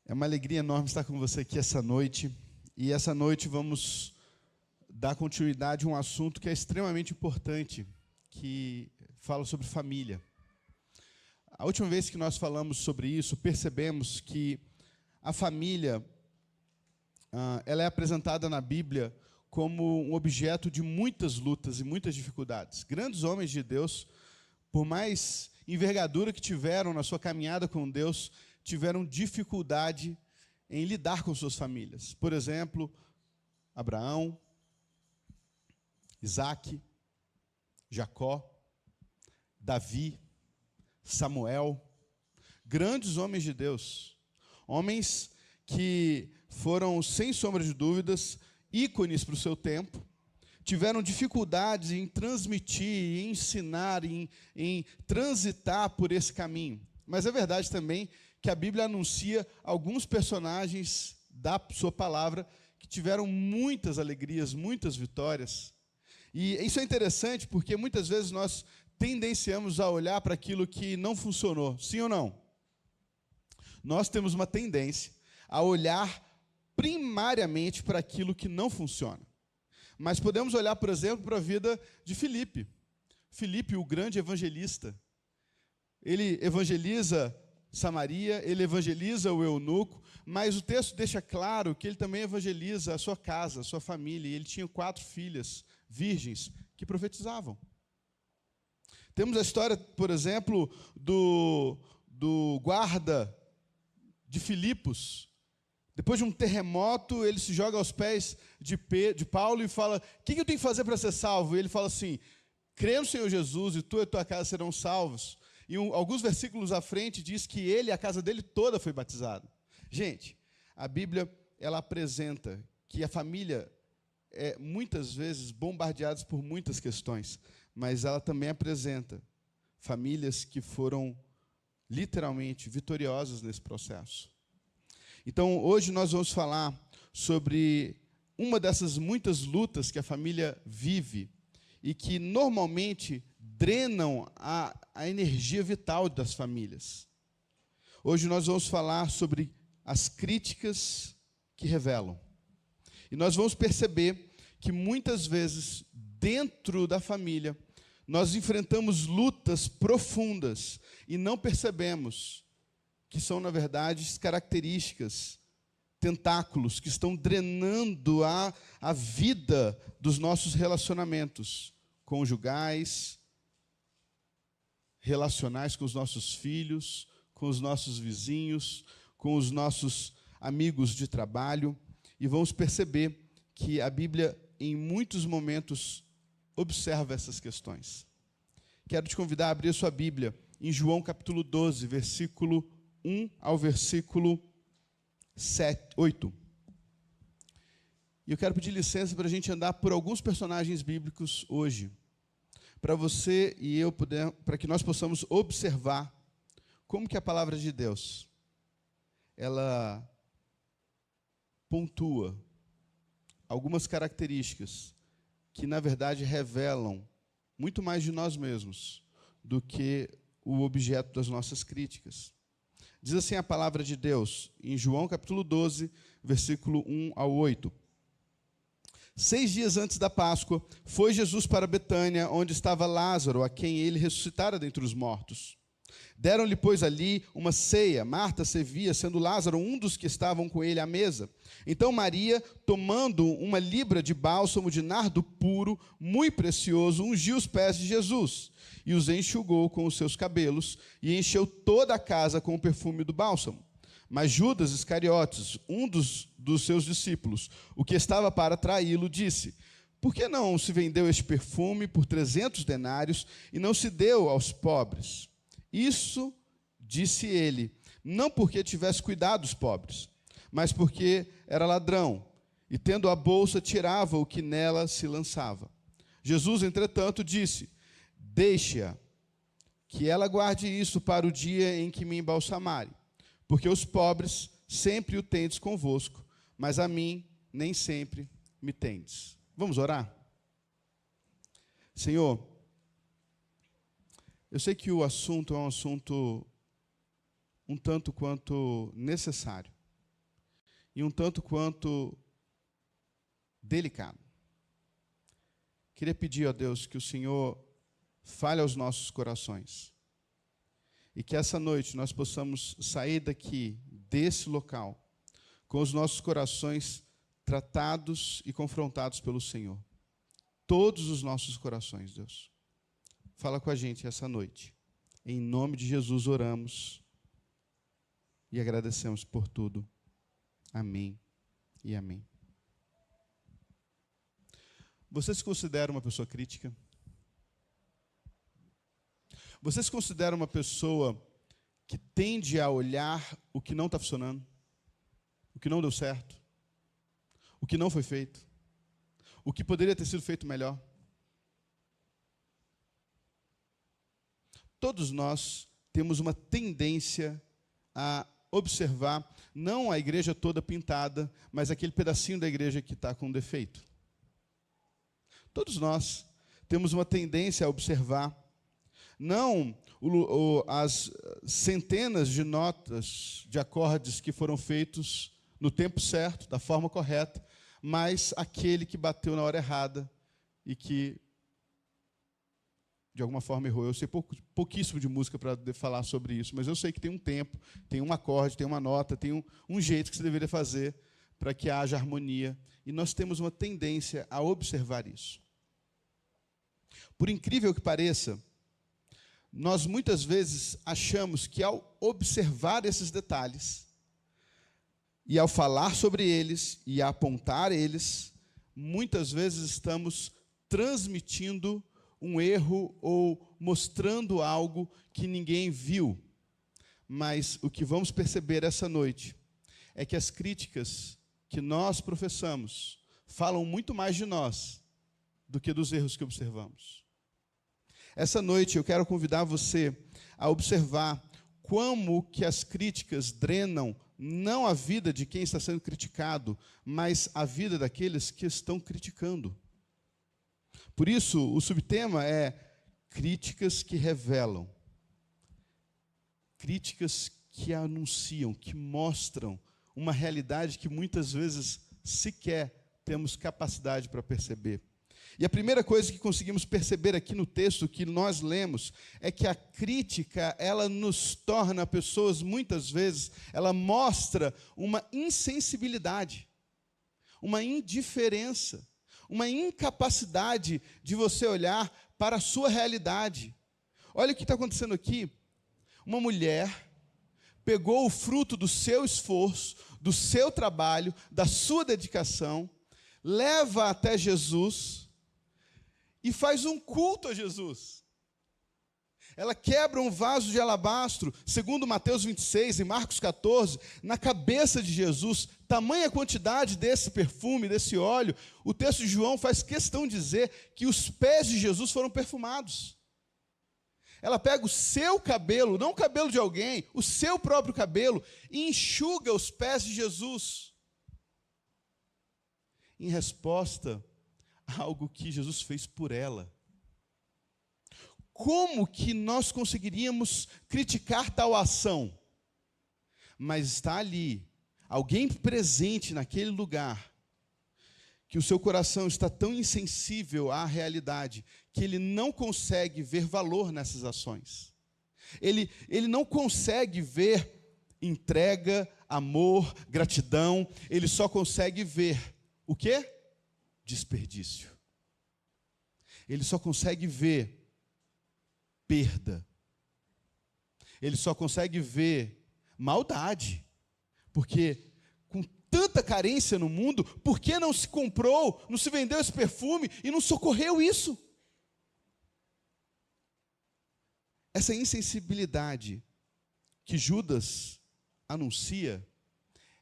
É uma alegria enorme estar com você aqui essa noite. E essa noite vamos dar continuidade a um assunto que é extremamente importante, que fala sobre família. A última vez que nós falamos sobre isso, percebemos que a família ela é apresentada na Bíblia como um objeto de muitas lutas e muitas dificuldades. Grandes homens de Deus, por mais envergadura que tiveram na sua caminhada com Deus, tiveram dificuldade em lidar com suas famílias. Por exemplo, Abraão, Isaac, Jacó, Davi, Samuel, grandes homens de Deus, homens que foram, sem sombra de dúvidas, ícones para o seu tempo, tiveram dificuldades em transmitir, em ensinar, em transitar por esse caminho. Mas é verdade também que a Bíblia anuncia alguns personagens da sua palavra que tiveram muitas alegrias, muitas vitórias. E isso é interessante porque muitas vezes nós tendenciamos a olhar para aquilo que não funcionou. Sim ou não? Nós temos uma tendência a olhar primariamente para aquilo que não funciona. Mas podemos olhar, por exemplo, para a vida de Filipe. Filipe, o grande evangelista. Ele evangeliza Samaria, ele evangeliza o eunuco, mas o texto deixa claro que ele também evangeliza a sua casa, a sua família. E ele tinha 4 filhas virgens que profetizavam. Temos a história, por exemplo, do guarda de Filipos. Depois de um terremoto, ele se joga aos pés de Paulo e fala: o que eu tenho que fazer para ser salvo? E ele fala assim: crê no Senhor Jesus e tu e a tua casa serão salvos. E alguns versículos à frente diz que ele e a casa dele toda foi batizada. Gente, a Bíblia ela apresenta que a família é muitas vezes bombardeada por muitas questões, mas ela também apresenta famílias que foram literalmente vitoriosas nesse processo. Então, hoje nós vamos falar sobre uma dessas muitas lutas que a família vive e que normalmente drenam a energia vital das famílias. Hoje nós vamos falar sobre as críticas que revelam. E nós vamos perceber que muitas vezes, dentro da família, nós enfrentamos lutas profundas e não percebemos que são, na verdade, características, tentáculos que estão drenando a vida dos nossos relacionamentos conjugais, relacionais com os nossos filhos, com os nossos vizinhos, com os nossos amigos de trabalho. E vamos perceber que a Bíblia, em muitos momentos, observa essas questões. Quero te convidar a abrir a sua Bíblia em João capítulo 12, versículo 1 ao versículo 8. E eu quero pedir licença para a gente andar por alguns personagens bíblicos hoje, para você e eu para que nós possamos observar como que a palavra de Deus ela pontua algumas características que, na verdade, revelam muito mais de nós mesmos do que o objeto das nossas críticas. Diz assim a palavra de Deus, em João capítulo 12, versículo 1 ao 8. 6 dias antes da Páscoa, foi Jesus para Betânia, onde estava Lázaro, a quem ele ressuscitara dentre os mortos. Deram-lhe, pois, ali uma ceia. Marta servia, sendo Lázaro um dos que estavam com ele à mesa. Então Maria, tomando uma libra de bálsamo de nardo puro, muito precioso, ungiu os pés de Jesus e os enxugou com os seus cabelos e encheu toda a casa com o perfume do bálsamo. Mas Judas Iscariotes, um dos seus discípulos, o que estava para traí-lo, disse: por que não se vendeu este perfume por 300 denários e não se deu aos pobres? Isso, disse ele, não porque tivesse cuidado dos pobres, mas porque era ladrão, e tendo a bolsa, tirava o que nela se lançava. Jesus, entretanto, disse: deixe-a, que ela guarde isso para o dia em que me embalsamarem, porque os pobres sempre o tendes convosco, mas a mim nem sempre me tendes. Vamos orar? Senhor, eu sei que o assunto é um assunto um tanto quanto necessário. e um tanto quanto delicado. Queria pedir a Deus que o Senhor fale aos nossos corações e que essa noite nós possamos sair daqui, desse local, com os nossos corações tratados e confrontados pelo Senhor. Todos os nossos corações, Deus. Fala com a gente essa noite. Em nome de Jesus oramos e agradecemos por tudo. Amém e amém. Você se considera uma pessoa crítica? Você se considera uma pessoa que tende a olhar o que não está funcionando? O que não deu certo? O que não foi feito? O que poderia ter sido feito melhor? Todos nós temos uma tendência a observar, não a igreja toda pintada, mas aquele pedacinho da igreja que está com defeito. Todos nós temos uma tendência a observar, não as centenas de notas, de acordes que foram feitos no tempo certo, da forma correta, mas aquele que bateu na hora errada e que, de alguma forma, errou. Eu sei pouquíssimo de música para falar sobre isso, mas eu sei que tem um tempo, tem um acorde, tem uma nota, tem um jeito que você deveria fazer para que haja harmonia. E nós temos uma tendência a observar isso. Por incrível que pareça, nós muitas vezes achamos que ao observar esses detalhes, e ao falar sobre eles, e a apontar eles, muitas vezes estamos transmitindo um erro ou mostrando algo que ninguém viu. Mas o que vamos perceber essa noite é que as críticas que nós professamos falam muito mais de nós do que dos erros que observamos. Essa noite eu quero convidar você a observar como que as críticas drenam não a vida de quem está sendo criticado, mas a vida daqueles que estão criticando. Por isso, o subtema é críticas que revelam, críticas que anunciam, que mostram uma realidade que muitas vezes sequer temos capacidade para perceber. E a primeira coisa que conseguimos perceber aqui no texto que nós lemos é que a crítica, ela nos torna pessoas, muitas vezes, ela mostra uma insensibilidade, uma indiferença, uma incapacidade de você olhar para a sua realidade. Olha o que está acontecendo aqui. Uma mulher pegou o fruto do seu esforço, do seu trabalho, da sua dedicação, leva até Jesus e faz um culto a Jesus. Ela quebra um vaso de alabastro, segundo Mateus 26 e Marcos 14, na cabeça de Jesus, tamanha quantidade desse perfume, desse óleo. O texto de João faz questão de dizer que os pés de Jesus foram perfumados. Ela pega o seu cabelo, não o cabelo de alguém, o seu próprio cabelo, e enxuga os pés de Jesus. Em resposta a algo que Jesus fez por ela. Como que nós conseguiríamos criticar tal ação? Mas está ali, alguém presente naquele lugar, que o seu coração está tão insensível à realidade, que ele não consegue ver valor nessas ações. Ele não consegue ver entrega, amor, gratidão, ele só consegue ver o quê? Desperdício. Ele só consegue ver perda. Ele só consegue ver maldade. Porque com tanta carência no mundo, por que não se comprou, não se vendeu esse perfume e não socorreu isso? Essa insensibilidade que Judas anuncia,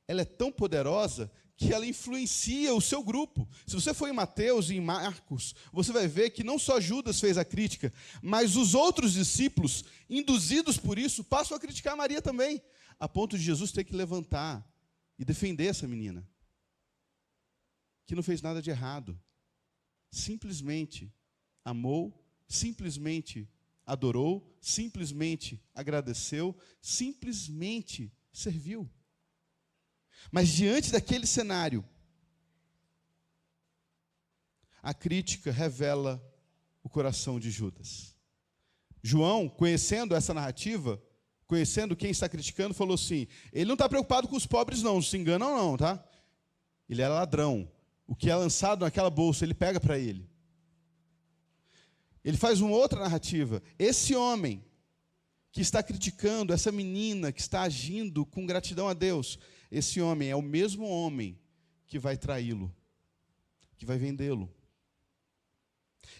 ela é tão poderosa que ela influencia o seu grupo. Se você for em Mateus e em Marcos, você vai ver que não só Judas fez a crítica, mas os outros discípulos, induzidos por isso, passam a criticar Maria também, a ponto de Jesus ter que levantar e defender essa menina, que não fez nada de errado. Simplesmente amou, simplesmente adorou, simplesmente agradeceu, simplesmente serviu. Mas diante daquele cenário, a crítica revela o coração de Judas. João, conhecendo essa narrativa, conhecendo quem está criticando, falou assim: ele não está preocupado com os pobres não se enganam não, tá? Ele era ladrão. O que é lançado naquela bolsa, ele pega para ele. Ele faz uma outra narrativa. Esse homem que está criticando, essa menina que está agindo com gratidão a Deus, esse homem é o mesmo homem que vai traí-lo, que vai vendê-lo.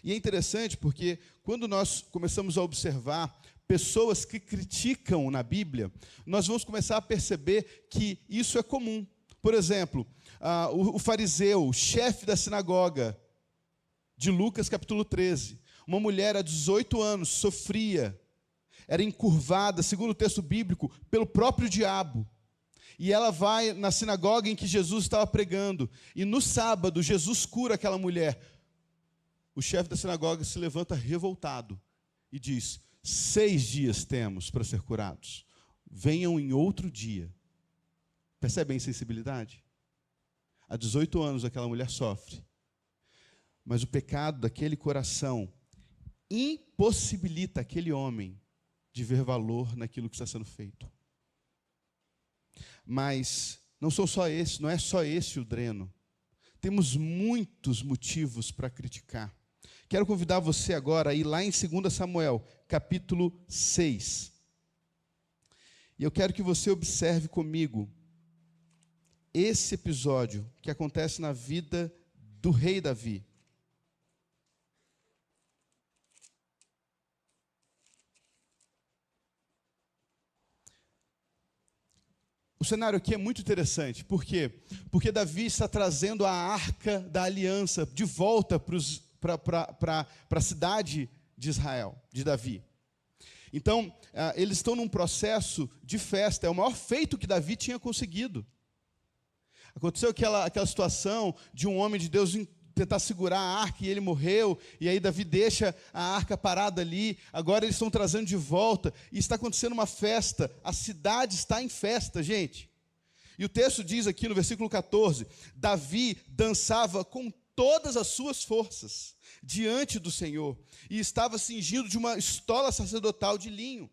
E é interessante porque quando nós começamos a observar pessoas que criticam na Bíblia, nós vamos começar a perceber que isso é comum. Por exemplo, o fariseu, o chefe da sinagoga, de Lucas capítulo 13, uma mulher há 18 anos sofria, era encurvada, segundo o texto bíblico, pelo próprio diabo. E ela vai na sinagoga em que Jesus estava pregando, e no sábado Jesus cura aquela mulher. O chefe da sinagoga se levanta revoltado e diz: 6 dias temos para ser curados, venham em outro dia. Percebe a insensibilidade? Há 18 anos aquela mulher sofre, mas o pecado daquele coração impossibilita aquele homem de ver valor naquilo que está sendo feito. Mas não é só esse o dreno. Temos muitos motivos para criticar. Quero convidar você agora a ir lá em 2 Samuel, capítulo 6. E eu quero que você observe comigo esse episódio que acontece na vida do rei Davi. O cenário aqui é muito interessante. Por quê? Porque Davi está trazendo a arca da aliança de volta para a cidade de Israel, de Davi. Então, eles estão num processo de festa. É o maior feito que Davi tinha conseguido. Aconteceu aquela situação de um homem de Deus tentar segurar a arca e ele morreu, e aí Davi deixa a arca parada ali. Agora eles estão trazendo de volta, e está acontecendo uma festa. A cidade está em festa, gente. E o texto diz aqui no versículo 14: Davi dançava com todas as suas forças diante do Senhor, e estava cingido de uma estola sacerdotal de linho.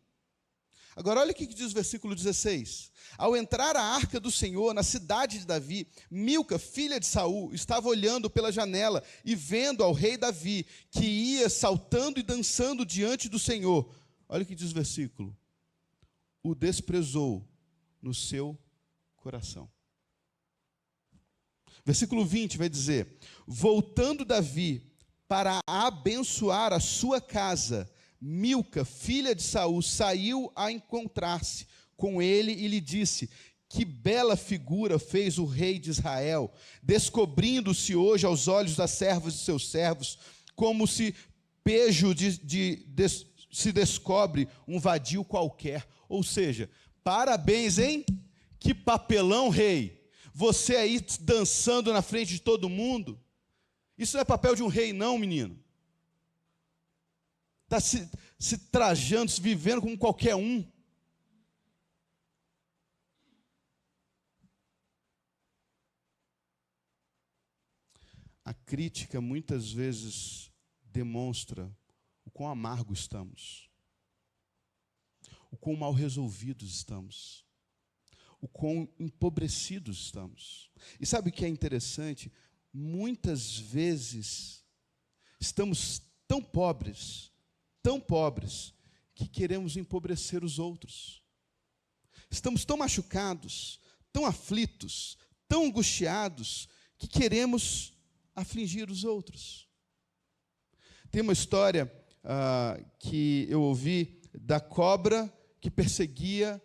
Agora olha o que diz o versículo 16. Ao entrar a arca do Senhor na cidade de Davi, Milca, filha de Saul, estava olhando pela janela e vendo ao rei Davi, que ia saltando e dançando diante do Senhor. Olha o que diz o versículo: o desprezou no seu coração. Versículo 20 vai dizer: voltando Davi para abençoar a sua casa, Milca, filha de Saul, saiu a encontrar-se com ele e lhe disse: que bela figura fez o rei de Israel, descobrindo-se hoje aos olhos das servas de seus servos, como se pejo se descobre um vadio qualquer. Ou seja, parabéns, hein? Que papelão, rei! Você aí dançando na frente de todo mundo. Isso não é papel de um rei, não, menino. Está se trajando, se vivendo como qualquer um. A crítica muitas vezes demonstra o quão amargo estamos, o quão mal resolvidos estamos, o quão empobrecidos estamos. E sabe o que é interessante? Muitas vezes estamos tão pobres, que queremos empobrecer os outros. Estamos tão machucados, tão aflitos, tão angustiados, que queremos afligir os outros. Tem uma história que eu ouvi da cobra que perseguia...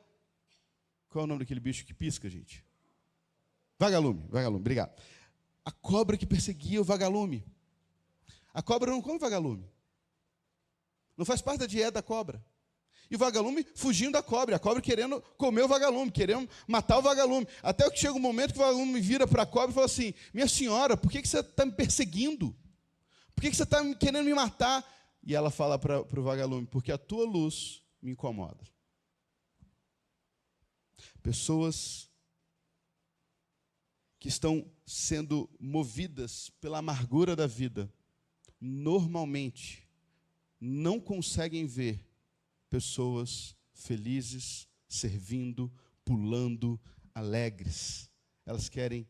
Qual é o nome daquele bicho que pisca, gente? Vagalume, obrigado. A cobra que perseguia o vagalume. A cobra não come vagalume. Não faz parte da dieta da cobra. E o vagalume fugindo da cobra. A cobra querendo comer o vagalume, querendo matar o vagalume. Até que chega um momento que o vagalume vira para a cobra e fala assim: minha senhora, por que você está me perseguindo? Por que você está querendo me matar? E ela fala para o vagalume: porque a tua luz me incomoda. Pessoas que estão sendo movidas pela amargura da vida, normalmente não conseguem ver pessoas felizes, servindo, pulando, alegres. Elas querem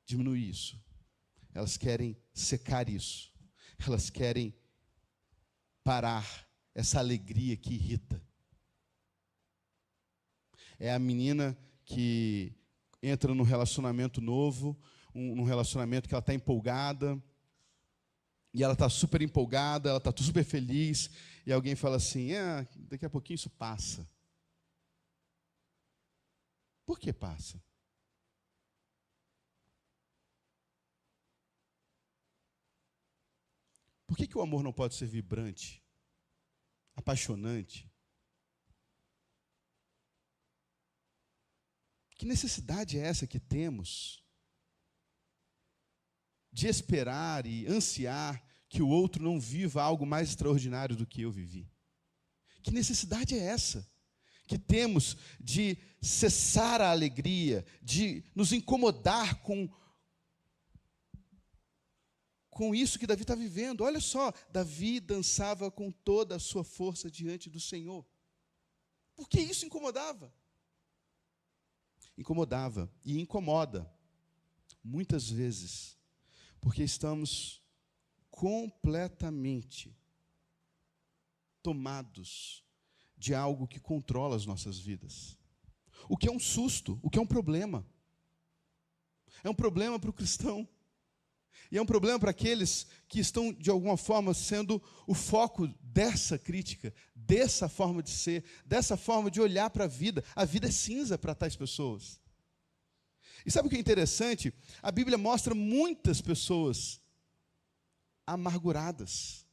diminuir isso. Elas querem secar isso. Elas querem parar essa alegria que irrita. É a menina que entra num relacionamento novo, num relacionamento que ela está empolgada, e ela está super empolgada, ela está super feliz, e alguém fala assim, daqui a pouquinho isso passa. Por que passa? Por que o amor não pode ser vibrante, apaixonante? Que necessidade é essa que temos de esperar e ansiar que o outro não viva algo mais extraordinário do que eu vivi? Que necessidade é essa que temos de cessar a alegria, de nos incomodar com isso que Davi está vivendo? Olha só, Davi dançava com toda a sua força diante do Senhor. Por que isso incomodava? Incomodava e incomoda, muitas vezes, porque estamos completamente tomados de algo que controla as nossas vidas. O que é um susto, o que é um problema. É um problema para o cristão. E é um problema para aqueles que estão, de alguma forma, sendo o foco dessa crítica, dessa forma de ser, dessa forma de olhar para a vida. A vida é cinza para tais pessoas. E sabe o que é interessante? A Bíblia mostra muitas pessoas amarguradas.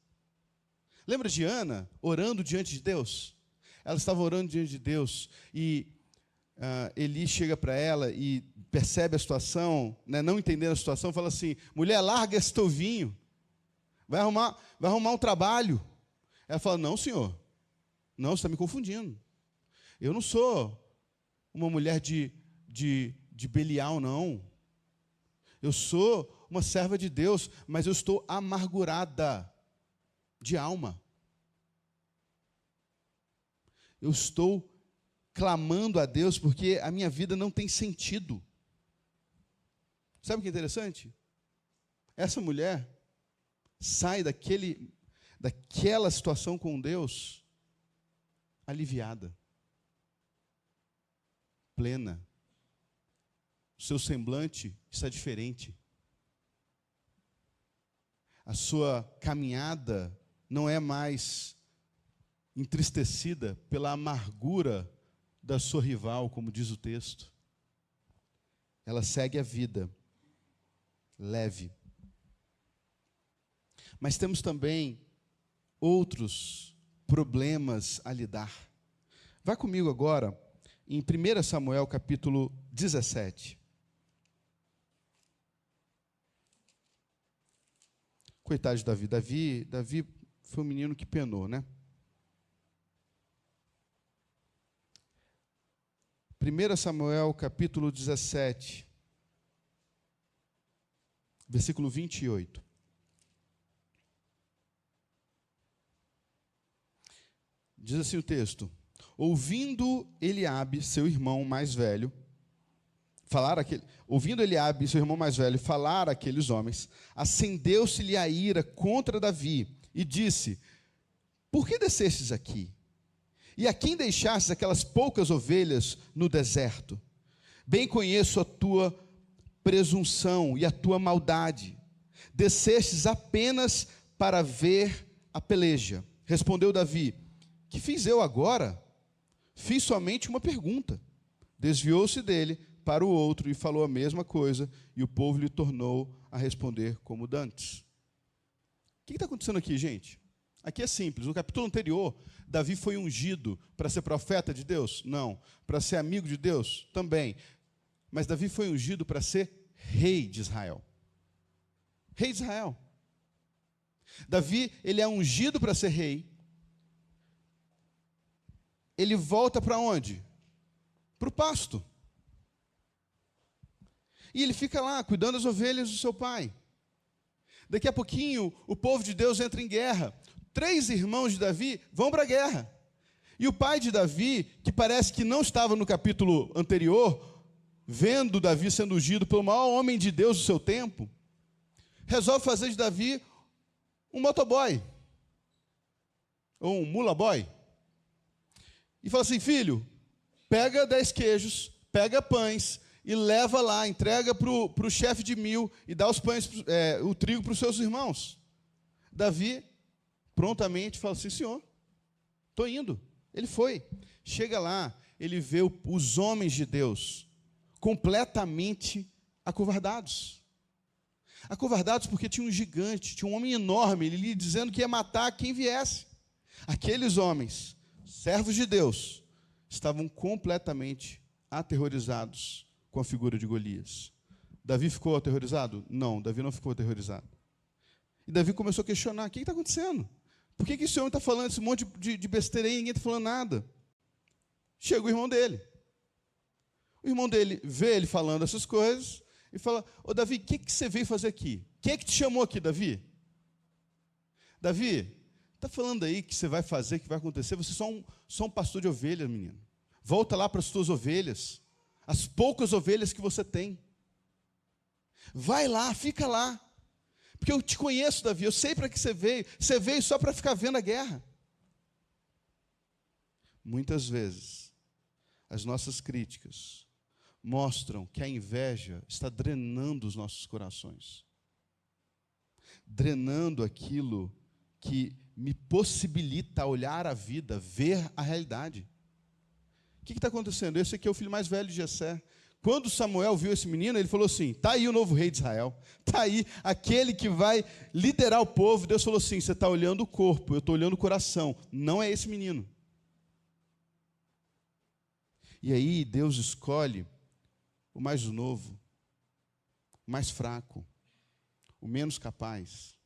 Lembra de Ana orando diante de Deus? Ela estava orando diante de Deus e Eli chega para ela e percebe a situação, né, não entendendo a situação, fala assim, mulher, larga esse teu vinho, vai arrumar um trabalho. Ela fala, não, senhor, não, você está me confundindo. Eu não sou uma mulher de Belial, não. Eu sou uma serva de Deus, mas eu estou amargurada de alma. Eu estou clamando a Deus porque a minha vida não tem sentido. Sabe o que é interessante? Essa mulher sai daquela situação com Deus aliviada, plena. O seu semblante está diferente. A sua caminhada não é mais entristecida pela amargura da sua rival, como diz o texto. Ela segue a vida leve. Mas temos também outros problemas a lidar. Vá comigo agora em 1 Samuel capítulo 17. Coitado de Davi. Davi foi um menino que penou, né? 1 Samuel, capítulo 17, versículo 28. Diz assim o texto: ouvindo Eliabe, seu irmão mais velho, falar aqueles homens, acendeu-se-lhe a ira contra Davi e disse: por que descestes aqui? E a quem deixastes aquelas poucas ovelhas no deserto? Bem conheço a tua presunção e a tua maldade. Descestes apenas para ver a peleja. Respondeu Davi: que fiz eu agora? Fiz somente uma pergunta. Desviou-se dele para o outro e falou a mesma coisa, e o povo lhe tornou a responder como dantes. O que está acontecendo aqui, gente? Aqui é simples. No capítulo anterior, Davi foi ungido para ser profeta de Deus? Não. Para ser amigo de Deus? Também. Mas Davi foi ungido para ser rei de Israel. Rei de Israel. Davi, ele é ungido para ser rei. Ele volta para onde? Para o pasto. E ele fica lá, cuidando das ovelhas do seu pai. Daqui a pouquinho, o povo de Deus entra em guerra. 3 irmãos de Davi vão para a guerra. E o pai de Davi, que parece que não estava no capítulo anterior, vendo Davi sendo ungido pelo maior homem de Deus do seu tempo, resolve fazer de Davi um motoboy, ou um mula boy. E fala assim: filho, pega 10 queijos, pega pães, e leva lá, entrega para o chefe de 1000 e dá os pães, o trigo para os seus irmãos. Davi prontamente fala assim: senhor, estou indo. Ele foi. Chega lá, ele vê os homens de Deus completamente acovardados. Acovardados porque tinha um gigante, tinha um homem enorme, ele lhe dizendo que ia matar quem viesse. Aqueles homens, servos de Deus, estavam completamente aterrorizados com a figura de Golias. Davi ficou aterrorizado? Não, Davi não ficou aterrorizado. E Davi começou a questionar: o que está acontecendo? Por que esse homem está falando esse monte de besteira aí e ninguém está falando nada? Chega o irmão dele. O irmão dele vê ele falando essas coisas e fala: ô Davi, o que você veio fazer aqui? Quem é que te chamou aqui, Davi? Davi, está falando aí que você vai fazer, que vai acontecer? Você é só um pastor de ovelhas, menino. Volta lá para as tuas ovelhas, as poucas ovelhas que você tem. Vai lá, fica lá. Porque eu te conheço, Davi, eu sei para que você veio. Você veio só para ficar vendo a guerra. Muitas vezes, as nossas críticas mostram que a inveja está drenando os nossos corações. Drenando aquilo que me possibilita olhar a vida, ver a realidade. O que está acontecendo? Esse aqui é o filho mais velho de Jessé. Quando Samuel viu esse menino, ele falou assim: está aí o novo rei de Israel, está aí aquele que vai liderar o povo. Deus falou assim: você está olhando o corpo, eu estou olhando o coração, não é esse menino. E aí Deus escolhe o mais novo, o mais fraco, o menos capaz.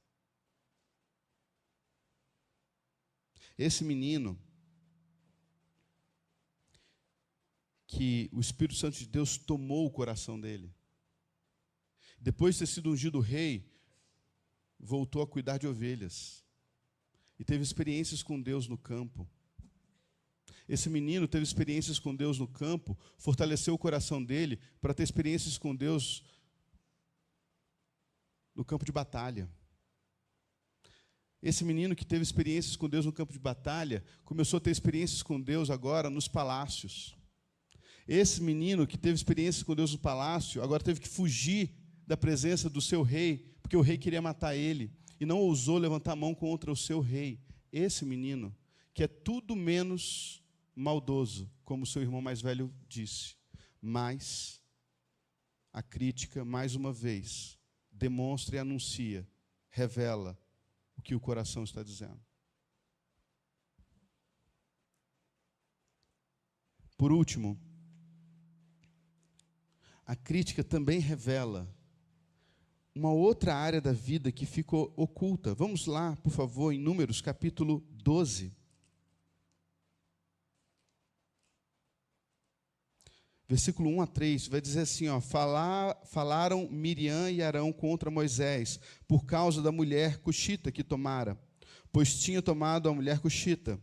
Esse menino que o Espírito Santo de Deus tomou o coração dele. Depois de ter sido ungido rei, voltou a cuidar de ovelhas. E teve experiências com Deus no campo. Esse menino teve experiências com Deus no campo, fortaleceu o coração dele para ter experiências com Deus no campo de batalha. Esse menino que teve experiências com Deus no campo de batalha, começou a ter experiências com Deus agora nos palácios. Esse menino que teve experiências com Deus no palácio, agora teve que fugir da presença do seu rei, porque o rei queria matar ele, e não ousou levantar a mão contra o seu rei. Esse menino, que é tudo menos maldoso, como seu irmão mais velho disse, mas a crítica, mais uma vez, demonstra e anuncia, revela o que o coração está dizendo. Por último, a crítica também revela uma outra área da vida que ficou oculta. Vamos lá, por favor, em Números, capítulo 12. Versículo 1 a 3, vai dizer assim, falaram Miriam e Arão contra Moisés, por causa da mulher cuxita que tomara, pois tinha tomado a mulher cuxita.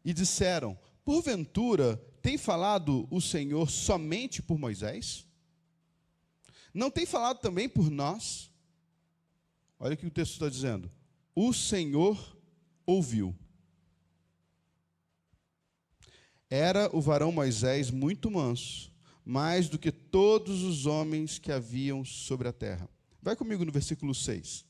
E disseram: porventura, tem falado o Senhor somente por Moisés? Não tem falado também por nós? Olha o que o texto está dizendo. O Senhor ouviu. Era o varão Moisés muito manso, mais do que todos os homens que haviam sobre a terra. Vai comigo no versículo 6.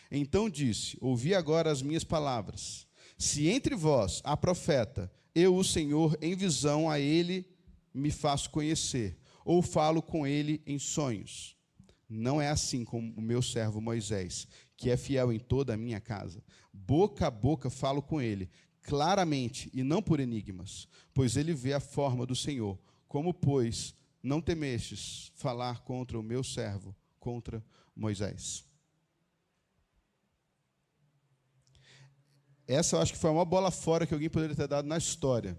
Então disse: ouvi agora as minhas palavras. Se entre vós há profeta, eu, o Senhor, em visão a ele me faço conhecer, ou falo com ele em sonhos. Não é assim com o meu servo Moisés, que é fiel em toda a minha casa. Boca a boca falo com ele, claramente e não por enigmas, pois ele vê a forma do Senhor. Como, pois, não temestes falar contra o meu servo, contra Moisés? Essa eu acho que foi a maior bola fora que alguém poderia ter dado na história.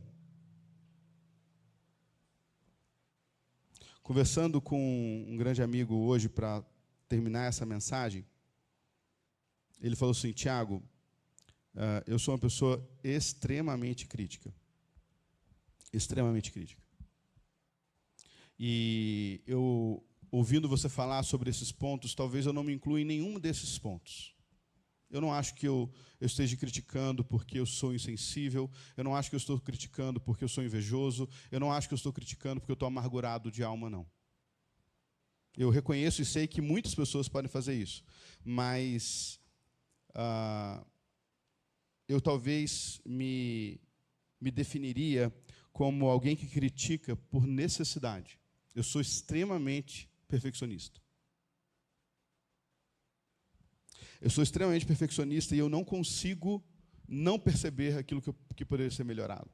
Conversando com um grande amigo hoje para terminar essa mensagem, ele falou assim: Tiago, eu sou uma pessoa extremamente crítica. Extremamente crítica. E eu, ouvindo você falar sobre esses pontos, talvez eu não me inclua em nenhum desses pontos. Eu não acho que eu esteja criticando porque eu sou insensível, eu não acho que eu estou criticando porque eu sou invejoso, eu não acho que eu estou criticando porque eu estou amargurado de alma, não. Eu reconheço e sei que muitas pessoas podem fazer isso, mas eu talvez me definiria como alguém que critica por necessidade. Eu sou extremamente perfeccionista. Eu sou extremamente perfeccionista e eu não consigo não perceber aquilo que poderia ser melhorado.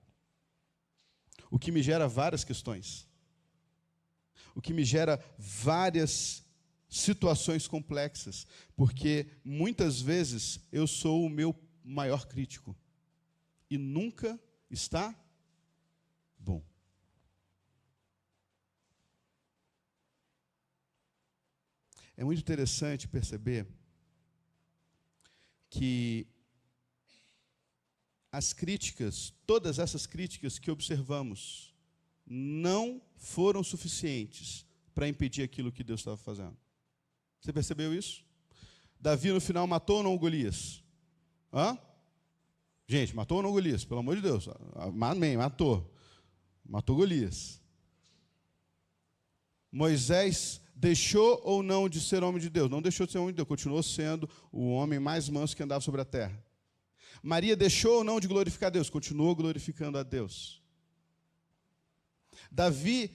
O que me gera várias questões. O que me gera várias situações complexas. Porque, muitas vezes, eu sou o meu maior crítico. E nunca está bom. É muito interessante perceber que as críticas, todas essas críticas que observamos, não foram suficientes para impedir aquilo que Deus estava fazendo. Você percebeu isso? Davi, no final, matou ou não o Golias? Hã? Gente, matou ou não o Golias? Pelo amor de Deus. Amém, matou. Matou Golias. Moisés deixou ou não de ser homem de Deus? Não deixou de ser homem de Deus, continuou sendo o homem mais manso que andava sobre a terra. Maria deixou ou não de glorificar a Deus? Continuou glorificando a Deus. Davi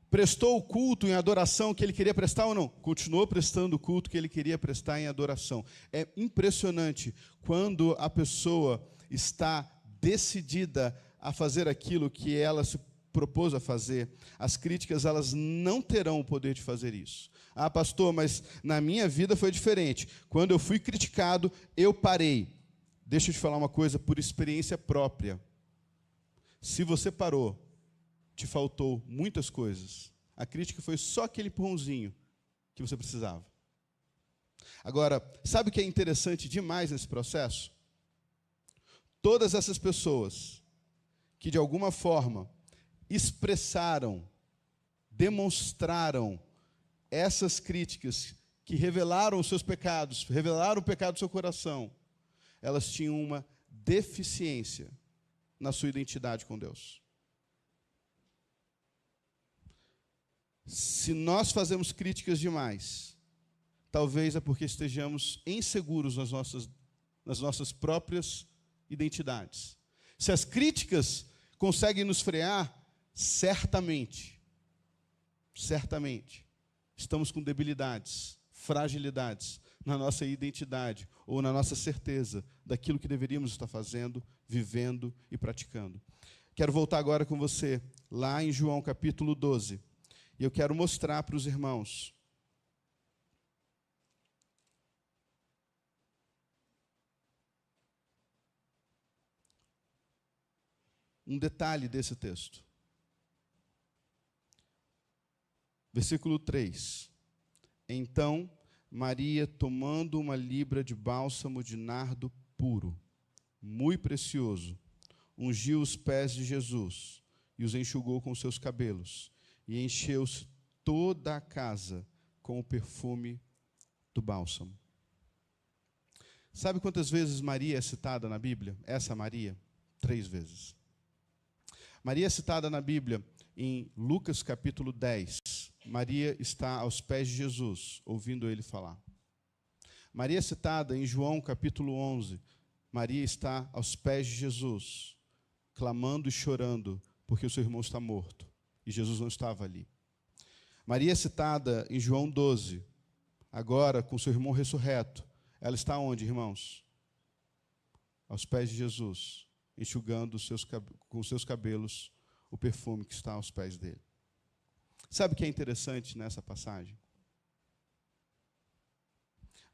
prestou o culto em adoração que ele queria prestar ou não? Continuou prestando o culto que ele queria prestar em adoração. É impressionante quando a pessoa está decidida a fazer aquilo que ela se propôs a fazer. As críticas, elas não terão o poder de fazer isso. Ah, pastor, mas na minha vida foi diferente. Quando eu fui criticado, eu parei. Deixa eu te falar uma coisa por experiência própria. Se você parou, te faltou muitas coisas. A crítica foi só aquele empurrãozinho que você precisava. Agora, sabe o que é interessante demais nesse processo? Todas essas pessoas que, de alguma forma, expressaram, demonstraram essas críticas, que revelaram os seus pecados, revelaram o pecado do seu coração, elas tinham uma deficiência na sua identidade com Deus. Se nós fazemos críticas demais, talvez é porque estejamos inseguros nas nossas próprias identidades. Se as críticas conseguem nos frear, certamente, estamos com debilidades, fragilidades na nossa identidade ou na nossa certeza daquilo que deveríamos estar fazendo, vivendo e praticando. Quero voltar agora com você, lá em João capítulo 12. E eu quero mostrar para os irmãos um detalhe desse texto. Versículo 3. Então, Maria, tomando uma libra de bálsamo de nardo puro, muito precioso, ungiu os pés de Jesus e os enxugou com seus cabelos, e encheu-se toda a casa com o perfume do bálsamo. Sabe quantas vezes Maria é citada na Bíblia? Essa Maria? 3 vezes. Maria é citada na Bíblia em Lucas capítulo 10. Maria está aos pés de Jesus, ouvindo ele falar. Maria é citada em João capítulo 11. Maria está aos pés de Jesus, clamando e chorando, porque o seu irmão está morto. E Jesus não estava ali. Maria é citada em João 12, agora com seu irmão ressurreto. Ela está onde, irmãos? Aos pés de Jesus, enxugando com seus cabelos o perfume que está aos pés dele. Sabe o que é interessante nessa passagem?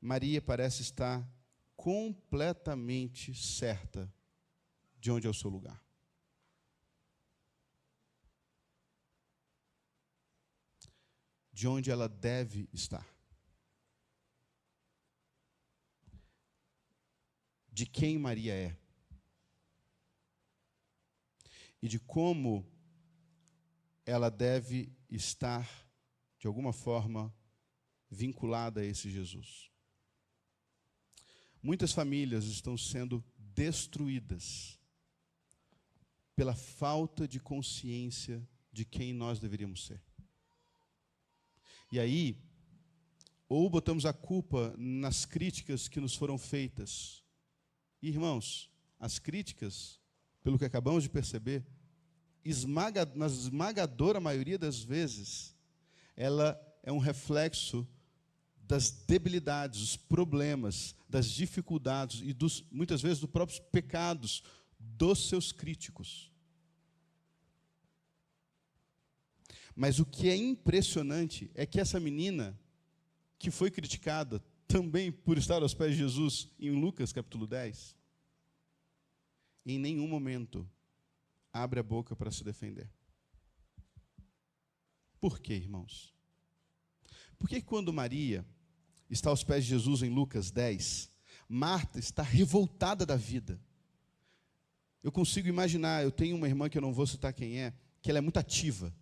Maria parece estar completamente certa de onde é o seu lugar. de onde ela deve estar. De quem Maria é. E de como ela deve estar, de alguma forma, vinculada a esse Jesus. Muitas famílias estão sendo destruídas pela falta de consciência de quem nós deveríamos ser. E aí, ou botamos a culpa nas críticas que nos foram feitas. E, irmãos, as críticas, pelo que acabamos de perceber, na esmagadora maioria das vezes, ela é um reflexo das debilidades, dos problemas, das dificuldades e, muitas vezes, dos próprios pecados dos seus críticos. Mas o que é impressionante é que essa menina, que foi criticada também por estar aos pés de Jesus, em Lucas capítulo 10, em nenhum momento abre a boca para se defender. Por quê, irmãos? Porque quando Maria está aos pés de Jesus em Lucas 10, Marta está revoltada da vida. Eu consigo imaginar, eu tenho uma irmã que eu não vou citar quem é, que ela é muito ativa.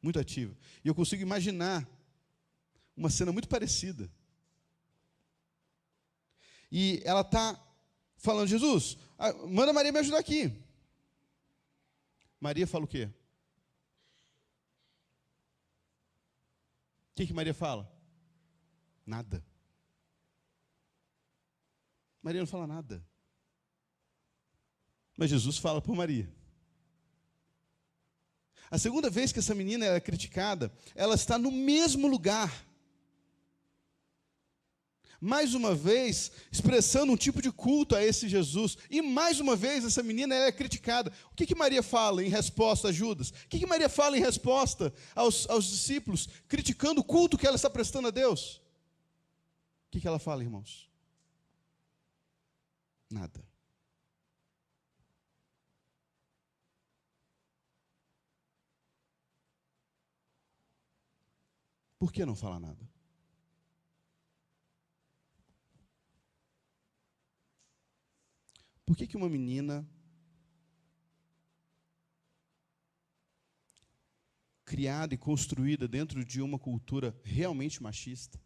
Muito ativa. E eu consigo imaginar uma cena muito parecida. E ela está falando, Jesus, manda Maria me ajudar aqui. Maria fala o quê? O que Maria fala? Nada. Maria não fala nada. Mas Jesus fala por Maria. A segunda vez que essa menina é criticada, ela está no mesmo lugar. Mais uma vez, expressando um tipo de culto a esse Jesus. E mais uma vez, essa menina é criticada. O que Maria fala em resposta a Judas? O que Maria fala em resposta aos discípulos, criticando o culto que ela está prestando a Deus? O que ela fala, irmãos? Nada. Por que não fala nada? Por que uma menina criada e construída dentro de uma cultura realmente machista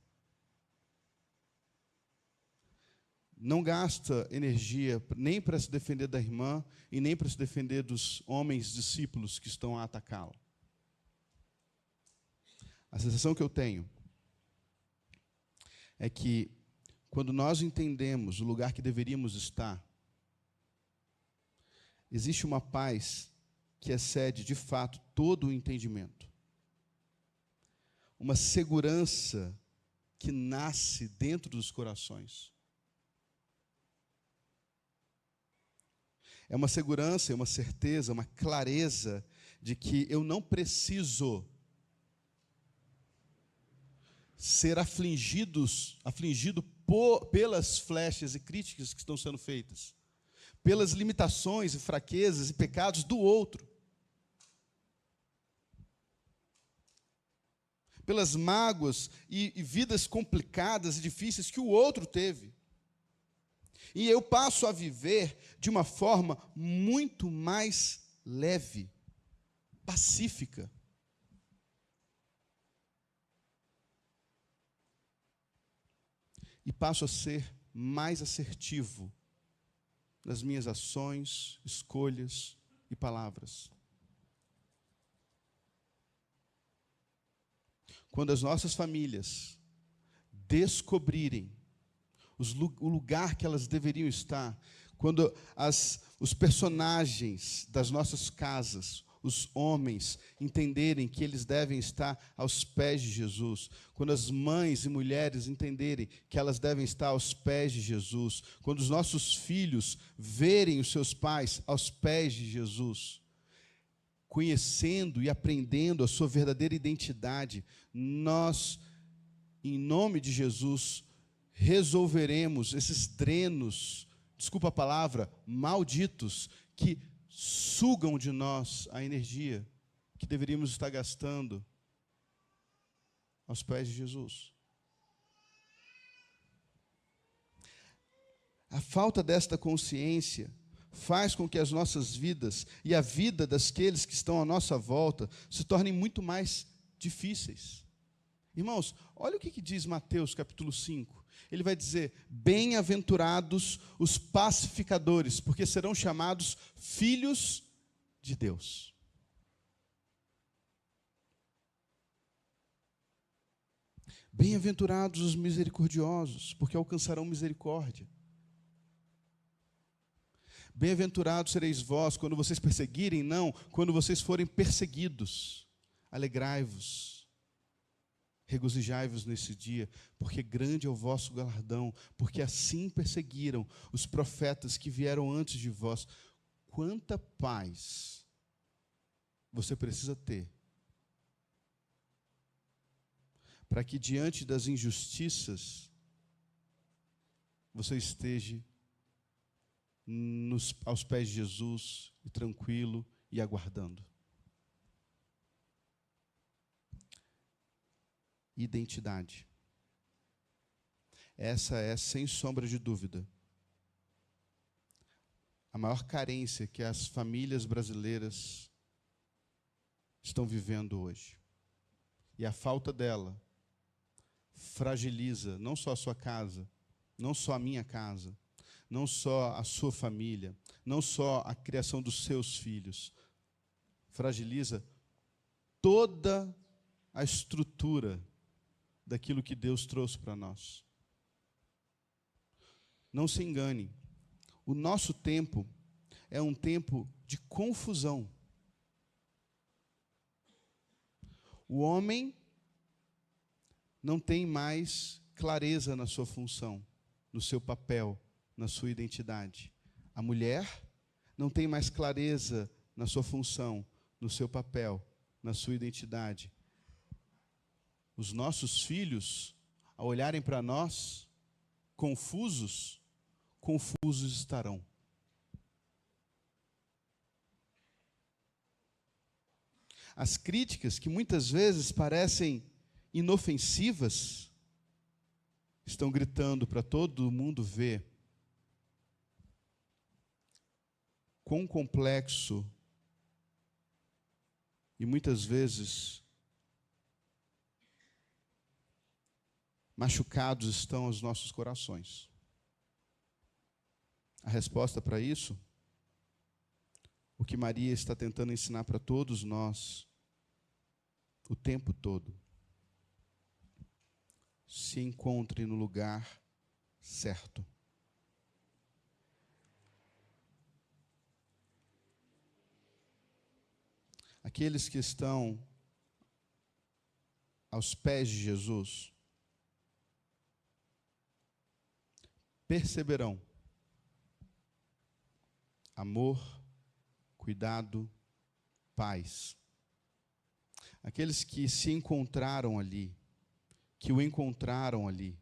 não gasta energia nem para se defender da irmã e nem para se defender dos homens discípulos que estão a atacá-la? A sensação que eu tenho é que, quando nós entendemos o lugar que deveríamos estar, existe uma paz que excede, de fato, todo o entendimento. Uma segurança que nasce dentro dos corações. É uma segurança, é uma certeza, uma clareza de que eu não preciso ser afligido pelas flechas e críticas que estão sendo feitas, pelas limitações e fraquezas e pecados do outro, pelas mágoas e vidas complicadas e difíceis que o outro teve. E eu passo a viver de uma forma muito mais leve, pacífica. E passo a ser mais assertivo nas minhas ações, escolhas e palavras. Quando as nossas famílias descobrirem o lugar que elas deveriam estar, quando os personagens das nossas casas, os homens, entenderem que eles devem estar aos pés de Jesus, quando as mães e mulheres entenderem que elas devem estar aos pés de Jesus, quando os nossos filhos verem os seus pais aos pés de Jesus, conhecendo e aprendendo a sua verdadeira identidade, nós, em nome de Jesus, resolveremos esses drenos, desculpa a palavra, malditos, que sugam de nós a energia que deveríamos estar gastando aos pés de Jesus. A falta desta consciência faz com que as nossas vidas e a vida daqueles que estão à nossa volta se tornem muito mais difíceis. Irmãos, olha o que diz Mateus capítulo 5. Ele vai dizer: bem-aventurados os pacificadores, porque serão chamados filhos de Deus. Bem-aventurados os misericordiosos, porque alcançarão misericórdia. Bem-aventurados sereis vós quando vocês perseguirem, não, quando vocês forem perseguidos. Alegrai-vos, regozijai-vos nesse dia, porque grande é o vosso galardão, porque assim perseguiram os profetas que vieram antes de vós. Quanta paz você precisa ter para que diante das injustiças você esteja aos pés de Jesus, e tranquilo e aguardando. Identidade. Essa é, sem sombra de dúvida, a maior carência que as famílias brasileiras estão vivendo hoje. E a falta dela fragiliza não só a sua casa, não só a minha casa, não só a sua família, não só a criação dos seus filhos, fragiliza toda a estrutura daquilo que Deus trouxe para nós. Não se engane, o nosso tempo é um tempo de confusão. O homem não tem mais clareza na sua função, no seu papel, na sua identidade. A mulher não tem mais clareza na sua função, no seu papel, na sua identidade. Os nossos filhos, ao olharem para nós, confusos estarão. As críticas, que muitas vezes parecem inofensivas, estão gritando para todo mundo ver quão complexo e muitas vezes machucados estão os nossos corações. A resposta para isso, o que Maria está tentando ensinar para todos nós, o tempo todo: se encontre no lugar certo. Aqueles que estão aos pés de Jesus perceberão amor, cuidado, paz. Aqueles que se encontraram ali, que o encontraram ali,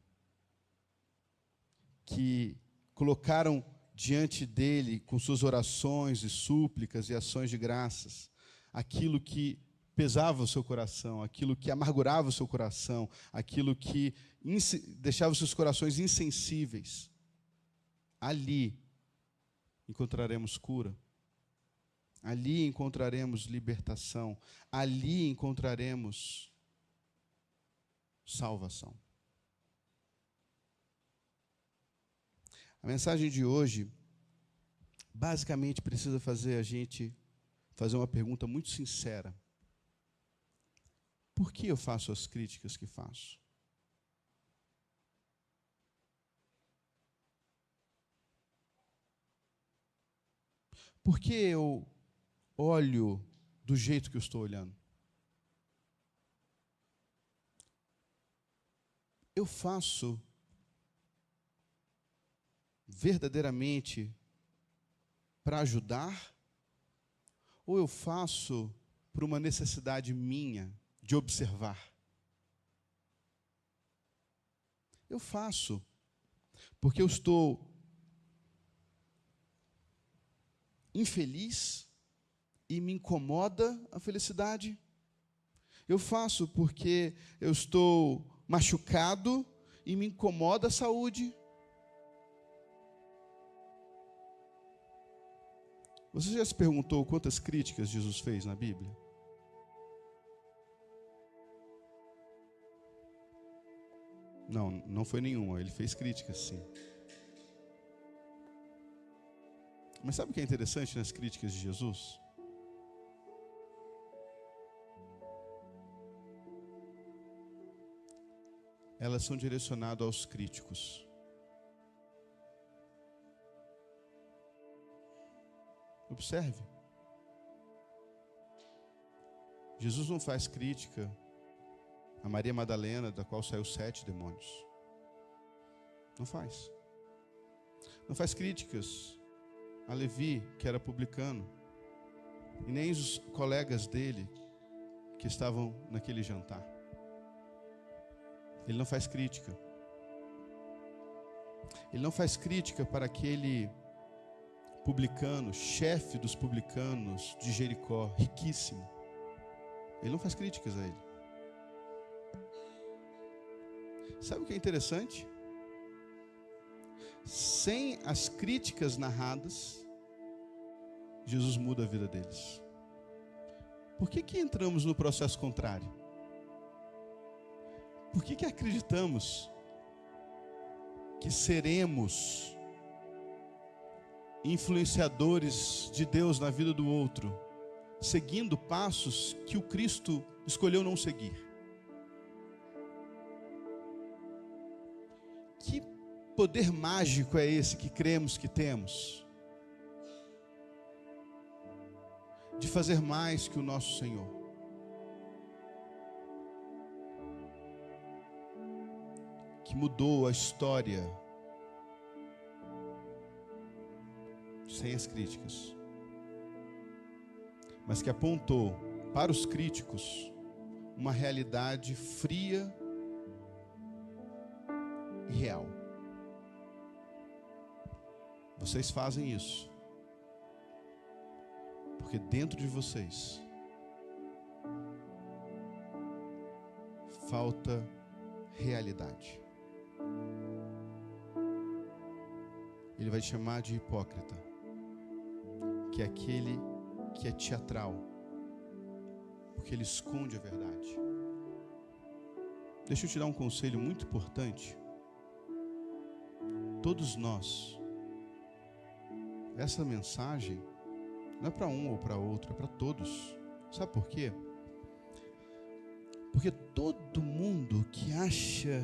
que colocaram diante dele, com suas orações e súplicas e ações de graças, aquilo que pesava o seu coração, aquilo que amargurava o seu coração, aquilo que deixava os seus corações insensíveis. Ali encontraremos cura, ali encontraremos libertação, ali encontraremos salvação. A mensagem de hoje, basicamente, precisa fazer a gente fazer uma pergunta muito sincera. Por que eu faço as críticas que faço? Por que eu olho do jeito que eu estou olhando? Eu faço verdadeiramente para ajudar? Ou eu faço por uma necessidade minha de observar? Eu faço porque eu estou infeliz e me incomoda a felicidade? Eu faço porque eu estou machucado e me incomoda a saúde. Você já se perguntou quantas críticas Jesus fez na Bíblia? Não, não foi nenhuma. Ele fez críticas, sim. Mas sabe o que é interessante nas críticas de Jesus? Elas são direcionadas aos críticos. Observe. Jesus não faz crítica a Maria Madalena, da qual saiu 7 demônios. Não faz. Não faz críticas a Levi, que era publicano, e nem os colegas dele que estavam naquele jantar. Ele não faz crítica. Ele não faz crítica para aquele publicano, chefe dos publicanos de Jericó, riquíssimo. Ele não faz críticas a ele. Sabe o que é interessante? Sem as críticas narradas, Jesus muda a vida deles. Por que entramos no processo contrário? Por que acreditamos que seremos influenciadores de Deus na vida do outro, seguindo passos que o Cristo escolheu não seguir? Que poder mágico é esse que cremos que temos? De fazer mais que o nosso Senhor. Que mudou a história sem as críticas, mas que apontou para os críticos uma realidade fria e real. Vocês fazem isso porque dentro de vocês falta realidade. Ele vai te chamar de hipócrita, que é aquele que é teatral, porque ele esconde a verdade. Deixa eu te dar um conselho muito importante. Todos nós, essa mensagem não é para um ou para outro, é para todos. Sabe por quê? Porque todo mundo que acha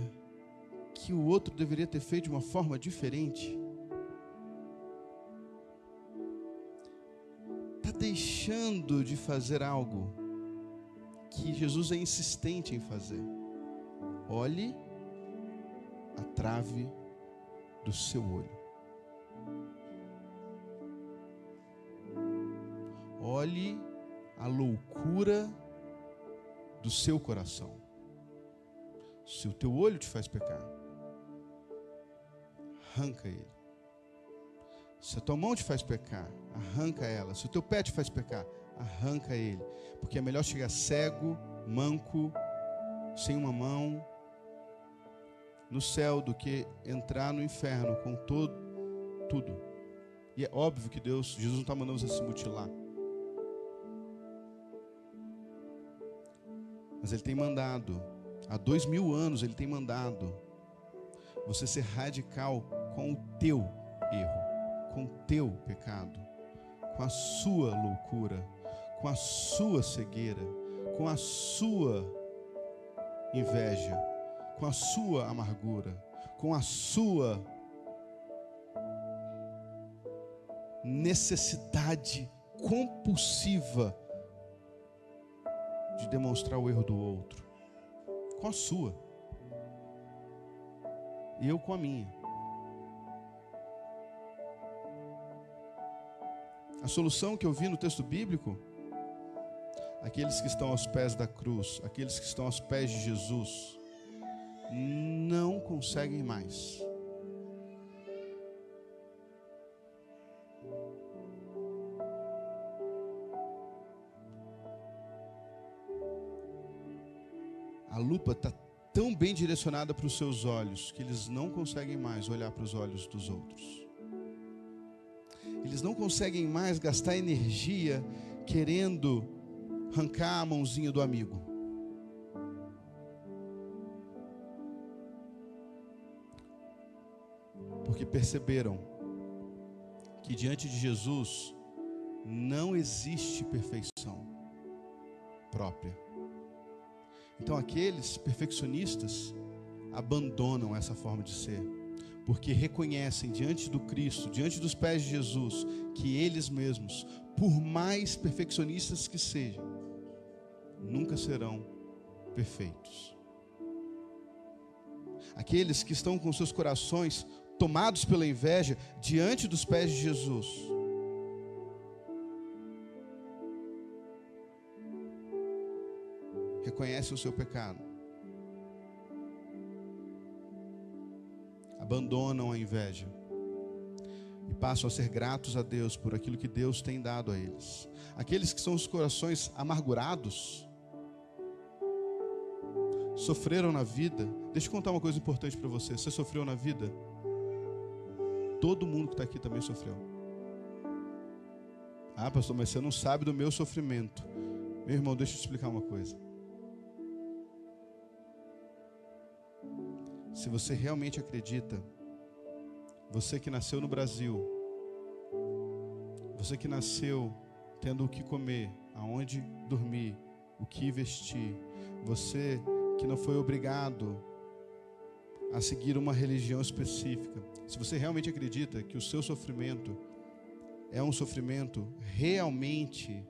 que o outro deveria ter feito de uma forma diferente está deixando de fazer algo que Jesus é insistente em fazer. Olhe a trave do seu olho. Olhe a loucura do seu coração. Se o teu olho te faz pecar, arranca ele. Se a tua mão te faz pecar, arranca ela. Se o teu pé te faz pecar, arranca ele. Porque é melhor chegar cego, manco, sem uma mão, no céu, do que entrar no inferno com tudo. E é óbvio que Jesus não está mandando você se mutilar. Mas Ele tem mandado, há 2000 anos Ele tem mandado você ser radical com o teu erro, com o teu pecado, com a sua loucura, com a sua cegueira, com a sua inveja, com a sua amargura, com a sua necessidade compulsiva de demonstrar o erro do outro, com a sua, e eu com a minha. A solução que eu vi no texto bíblico, aqueles que estão aos pés da cruz, aqueles que estão aos pés de Jesus, não conseguem mais. a lupa está tão bem direcionada para os seus olhos que eles não conseguem mais olhar para os olhos dos outros. Eles não conseguem mais gastar energia querendo arrancar a mãozinha do amigo. Porque perceberam que diante de Jesus não existe perfeição própria. Então aqueles perfeccionistas abandonam essa forma de ser, porque reconhecem diante do Cristo, diante dos pés de Jesus, que eles mesmos, por mais perfeccionistas que sejam, nunca serão perfeitos. Aqueles que estão com seus corações tomados pela inveja diante dos pés de Jesus, reconhecem o seu pecado, abandonam a inveja e passam a ser gratos a Deus por aquilo que Deus tem dado a eles. Aqueles que são os corações amargurados, sofreram na vida. Deixa eu contar uma coisa importante para você. Você sofreu na vida? Todo mundo que está aqui também sofreu. Ah, pastor, mas você não sabe do meu sofrimento. Meu irmão, deixa eu te explicar uma coisa. Se você realmente acredita, você que nasceu no Brasil, você que nasceu tendo o que comer, aonde dormir, o que vestir, você que não foi obrigado a seguir uma religião específica, se você realmente acredita que o seu sofrimento é um sofrimento realmente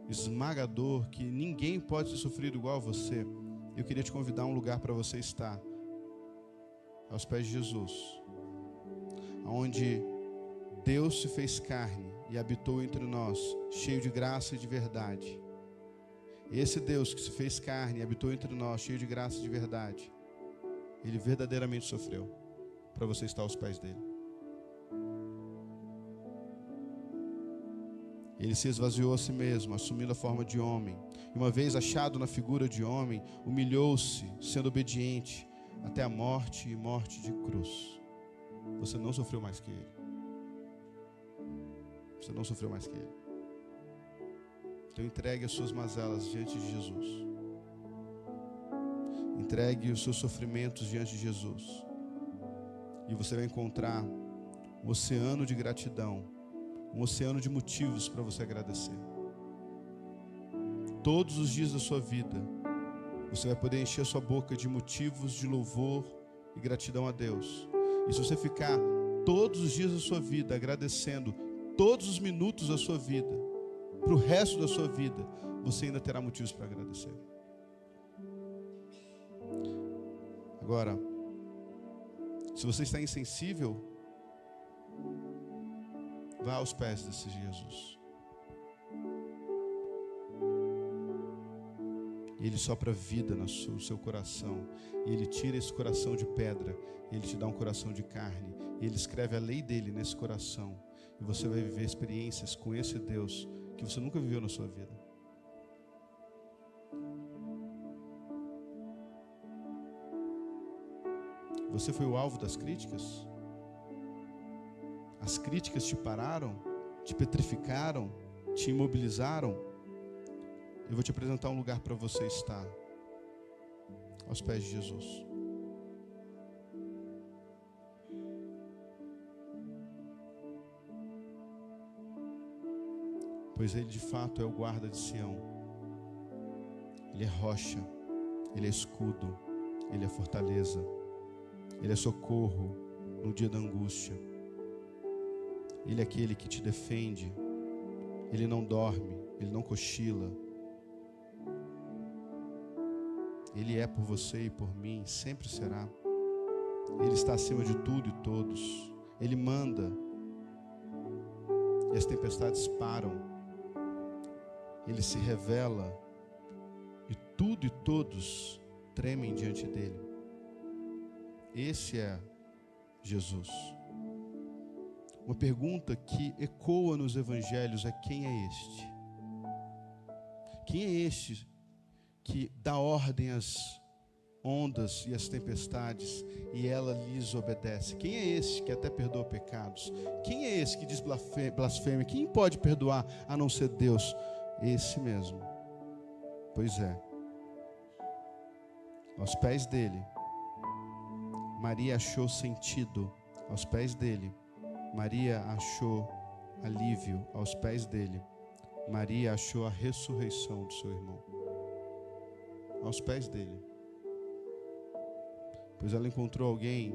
esmagador, que ninguém pode ter sofrido igual a você, eu queria te convidar a um lugar para você estar, aos pés de Jesus, onde Deus se fez carne e habitou entre nós, cheio de graça e de verdade. Esse Deus que se fez carne e habitou entre nós, cheio de graça e de verdade, Ele verdadeiramente sofreu para você estar aos pés dele. Ele se esvaziou a si mesmo, assumindo a forma de homem. E uma vez achado na figura de homem, humilhou-se, sendo obediente, até a morte e morte de cruz. Você não sofreu mais que ele. Você não sofreu mais que ele. Então entregue as suas mazelas diante de Jesus. Entregue os seus sofrimentos diante de Jesus. E você vai encontrar um oceano de gratidão, um oceano de motivos para você agradecer. Todos os dias da sua vida, você vai poder encher a sua boca de motivos de louvor e gratidão a Deus. E se você ficar todos os dias da sua vida agradecendo, todos os minutos da sua vida, para o resto da sua vida, você ainda terá motivos para agradecer. Agora, se você está insensível, vá aos pés desse Jesus. Ele sopra vida no seu coração. E Ele tira esse coração de pedra. E Ele te dá um coração de carne. E Ele escreve a lei dele nesse coração. E você vai viver experiências com esse Deus que você nunca viveu na sua vida. Você foi o alvo das críticas? As críticas te pararam, te petrificaram, te imobilizaram? Eu vou te apresentar um lugar para você estar, aos pés de Jesus. Pois Ele de fato é o guarda de Sião. Ele é rocha, Ele é escudo, Ele é fortaleza, Ele é socorro no dia da angústia. Ele é aquele que te defende. Ele não dorme, Ele não cochila. Ele é por você e por mim, sempre será. Ele está acima de tudo e todos. Ele manda e as tempestades param. Ele se revela e tudo e todos tremem diante dele. Esse é Jesus. Uma pergunta que ecoa nos evangelhos é: quem é este? Quem é este que dá ordem às ondas e às tempestades, e ela lhes obedece. Quem é esse que até perdoa pecados? Quem é esse que diz blasfêmia? Quem pode perdoar a não ser Deus? Esse mesmo. Pois é. Aos pés dele, Maria achou sentido. Aos pés dele, Maria achou alívio. Aos pés dele, Maria achou a ressurreição do seu irmão. Aos pés dele. Pois ela encontrou alguém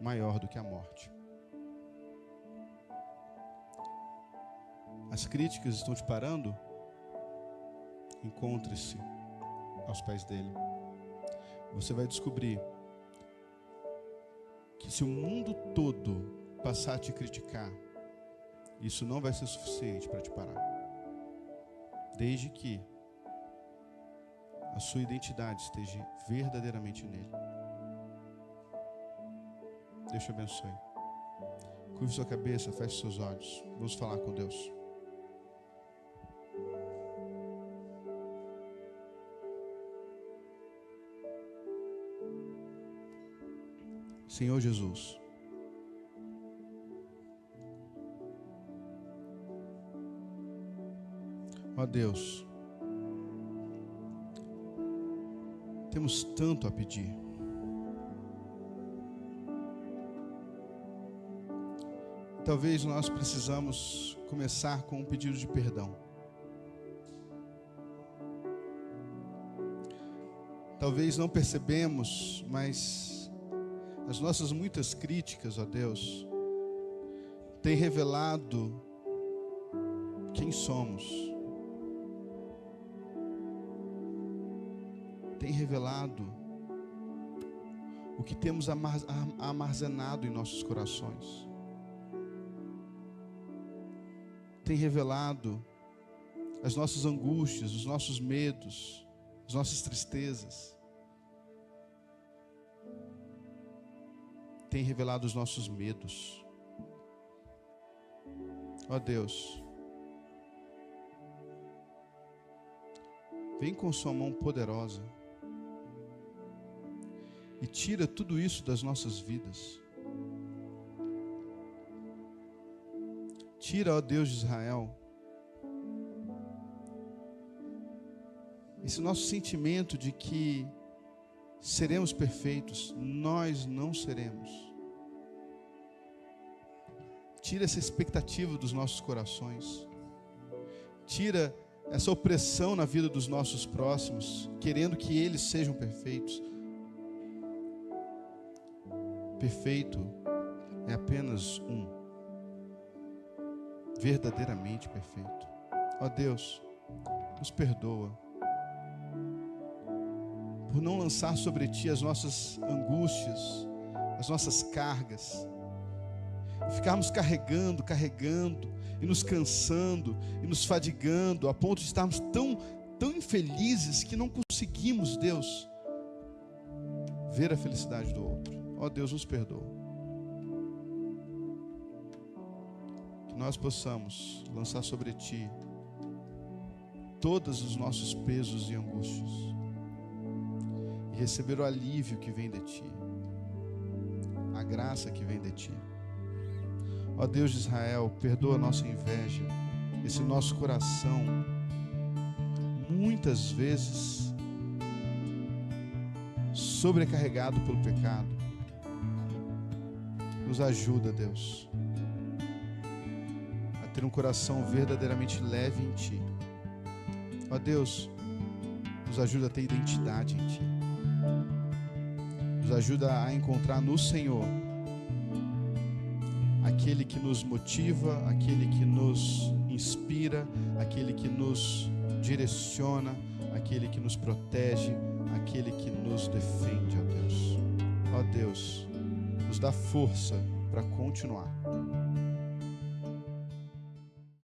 maior do que a morte. As críticas estão te parando? Encontre-se aos pés dele. Você vai descobrir que se o mundo todo passar a te criticar, isso não vai ser suficiente para te parar. Desde que a sua identidade esteja verdadeiramente nele. Deus te abençoe. Curve sua cabeça, feche seus olhos. Vamos falar com Deus. Senhor Jesus, ó Deus, temos tanto a pedir. Talvez nós precisamos começar com um pedido de perdão. Talvez não percebemos, mas as nossas muitas críticas, ó Deus, têm revelado quem somos. Tem revelado o que temos armazenado em nossos corações. Tem revelado as nossas angústias, os nossos medos, as nossas tristezas. Tem revelado os nossos medos. Ó Deus, vem com sua mão poderosa e tira tudo isso das nossas vidas. Tira, ó Deus de Israel, esse nosso sentimento de que seremos perfeitos. Nós não seremos. Tira essa expectativa dos nossos corações. Tira essa opressão na vida dos nossos próximos, querendo que eles sejam perfeitos. Perfeito é apenas um. Verdadeiramente perfeito. Ó Deus, nos perdoa por não lançar sobre Ti as nossas angústias, as nossas cargas, e ficarmos carregando, e nos cansando, e nos fadigando, a ponto de estarmos tão infelizes que não conseguimos, Deus, ver a felicidade do outro. Ó Deus, nos perdoa. Que nós possamos lançar sobre Ti todos os nossos pesos e angústias, e receber o alívio que vem de Ti, a graça que vem de Ti. Ó Deus de Israel, perdoa a nossa inveja, esse nosso coração, muitas vezes sobrecarregado pelo pecado. Nos ajuda, Deus, a ter um coração verdadeiramente leve em Ti. Ó Deus, nos ajuda a ter identidade em Ti. Nos ajuda a encontrar no Senhor aquele que nos motiva, aquele que nos inspira, aquele que nos direciona, aquele que nos protege, aquele que nos defende, ó Deus. Ó Deus, nos dá força para continuar.